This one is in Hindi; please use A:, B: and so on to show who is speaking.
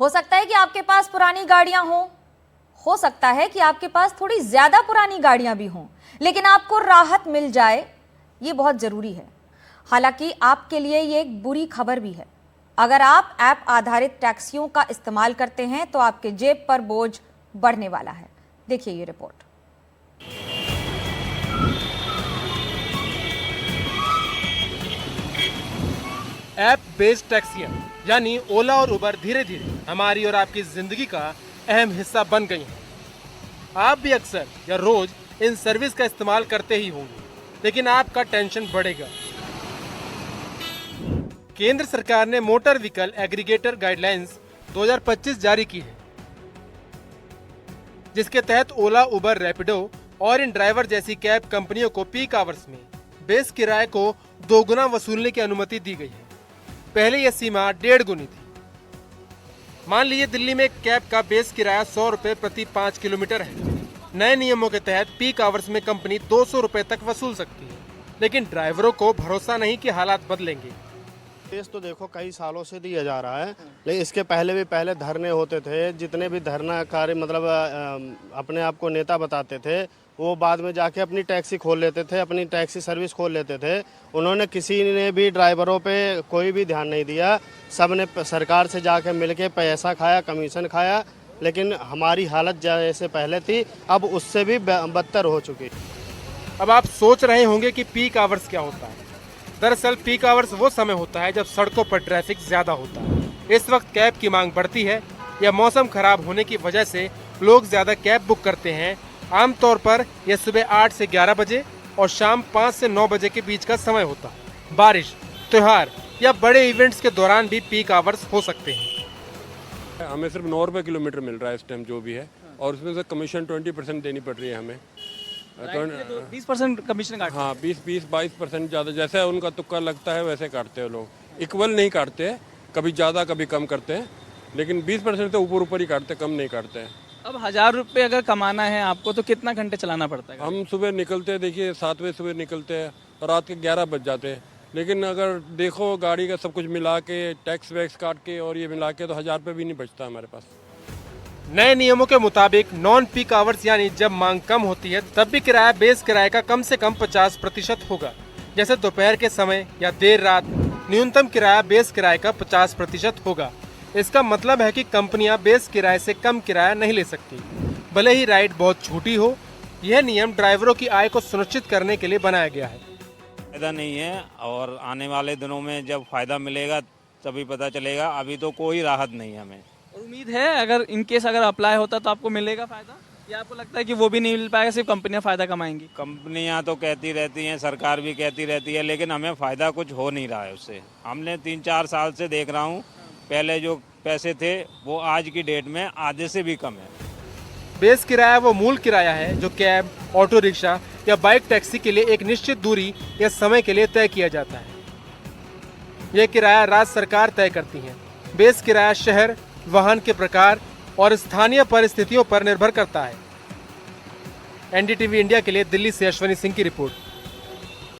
A: हो सकता है कि आपके पास पुरानी गाड़ियां हो सकता है कि आपके पास थोड़ी ज्यादा पुरानी गाड़ियां भी हों, लेकिन आपको राहत मिल जाए, ये बहुत जरूरी है। हालांकि आपके लिए ये एक बुरी खबर भी है। अगर आप ऐप आधारित टैक्सियों का इस्तेमाल करते हैं तो आपके जेब पर बोझ बढ़ने वाला है। देखिए ये रिपोर्ट।
B: ऐप बेस्ड टैक्सियां यानी ओला और उबर धीरे धीरे हमारी और आपकी जिंदगी का अहम हिस्सा बन गई हैं। आप भी अक्सर या रोज इन सर्विस का इस्तेमाल करते ही होंगे, लेकिन आपका टेंशन बढ़ेगा। केंद्र सरकार ने मोटर व्हीकल एग्रीगेटर गाइडलाइंस 2025 जारी की है, जिसके तहत ओला, उबर, रैपिडो और इन ड्राइवर जैसी कैब कंपनियों को पीक आवर्स में बेस किराए को 2 गुना वसूलने की अनुमति दी गई है। पहले यह सीमा 1.5 गुनी थी। मान लीजिए दिल्ली में एक कैब का बेस किराया 100 रुपए प्रति 5 किलोमीटर है। नए नियमों के तहत पीक आवर्स में कंपनी 200 रुपए तक वसूल सकती है, लेकिन ड्राइवरों को भरोसा नहीं कि हालात बदलेंगे।
C: केस तो देखो कई सालों से दिया जा रहा है, लेकिन इसके पहले धरने होते थे। जितने भी धरनाकारी मतलब अपने आप को नेता बताते थे, वो बाद में जाके अपनी टैक्सी खोल लेते थे, अपनी टैक्सी सर्विस खोल लेते थे। उन्होंने किसी ने भी ड्राइवरों पे कोई भी ध्यान नहीं दिया। सब ने सरकार से जाके मिलके पैसा खाया, कमीशन खाया, लेकिन हमारी हालत जैसे पहले थी अब उससे भी बदतर हो चुकी।
B: अब आप सोच रहे होंगे कि पीक आवर्स क्या होता है। दरअसल पीक आवर्स वो समय होता है जब सड़कों पर ट्रैफिक ज्यादा होता है। इस वक्त कैब की मांग बढ़ती है या मौसम खराब होने की वजह से लोग ज्यादा कैब बुक करते हैं। आमतौर पर यह सुबह 8 से 11 बजे और शाम 5 से 9 बजे के बीच का समय होता है। बारिश, त्योहार या बड़े इवेंट्स के दौरान भी पीक आवर्स हो सकते हैं।
D: हमें सिर्फ 9 रुपये किलोमीटर मिल रहा है इस टाइम जो भी है, और उसमें से कमीशन 20% देनी पड़ रही है हमें।
E: 20% कमीशन काटते हैं।
D: हाँ, 20-22% ज़्यादा, जैसे उनका तुक्का लगता है वैसे काटते हैं लोग। इक्वल नहीं काटते हैं, कभी ज़्यादा कभी कम करते हैं, लेकिन 20% तो ऊपर ही काटते, कम नहीं काटते हैं।
E: अब 1000 रुपये अगर कमाना है आपको तो कितना घंटे चलाना पड़ता है?
D: हम सुबह निकलते हैं, देखिए 7 बजे सुबह निकलते हैं और रात के 11 बज जाते हैं। लेकिन अगर देखो गाड़ी का सब कुछ मिला के, टैक्स वैक्स काट के और ये मिला के, तो 1000 रुपये भी नहीं बचता हमारे पास।
B: नए नियमों के मुताबिक नॉन पीक आवर्स यानी जब मांग कम होती है तब भी किराया बेस किराए का कम से कम 50% होगा। जैसे दोपहर के समय या देर रात न्यूनतम किराया बेस किराए का 50% होगा। इसका मतलब है कि कंपनियां बेस किराए से कम किराया नहीं ले सकती, भले ही राइड बहुत छोटी हो। यह नियम ड्राइवरों की आय को सुनिश्चित करने के लिए बनाया गया है।
F: फायदा नहीं है, और आने वाले दिनों में जब फायदा मिलेगा तभी पता चलेगा। अभी तो कोई राहत नहीं है हमें।
E: और उम्मीद है अगर इनकेस अगर अप्लाई होता तो आपको मिलेगा फायदा, या आपको लगता है कि वो भी नहीं मिल पाएगा, सिर्फ कंपनियां फायदा कमाएंगी?
F: कंपनियां तो कहती रहती हैं, सरकार भी कहती रहती है, लेकिन हमें फ़ायदा कुछ हो नहीं रहा है उससे। हमने 3-4 साल से देख रहा हूँ, पहले जो पैसे थे वो आज की डेट में आधे से भी कम है।
B: बेस किराया वो मूल किराया है जो कैब, ऑटो रिक्शा या बाइक टैक्सी के लिए एक निश्चित दूरी या समय के लिए तय किया जाता है। यह किराया राज्य सरकार तय करती है। बेस किराया शहर, वाहन के प्रकार और स्थानीय परिस्थितियों पर निर्भर करता है। एनडीटीवी इंडिया के लिए दिल्ली से अश्वनी सिंह की रिपोर्ट।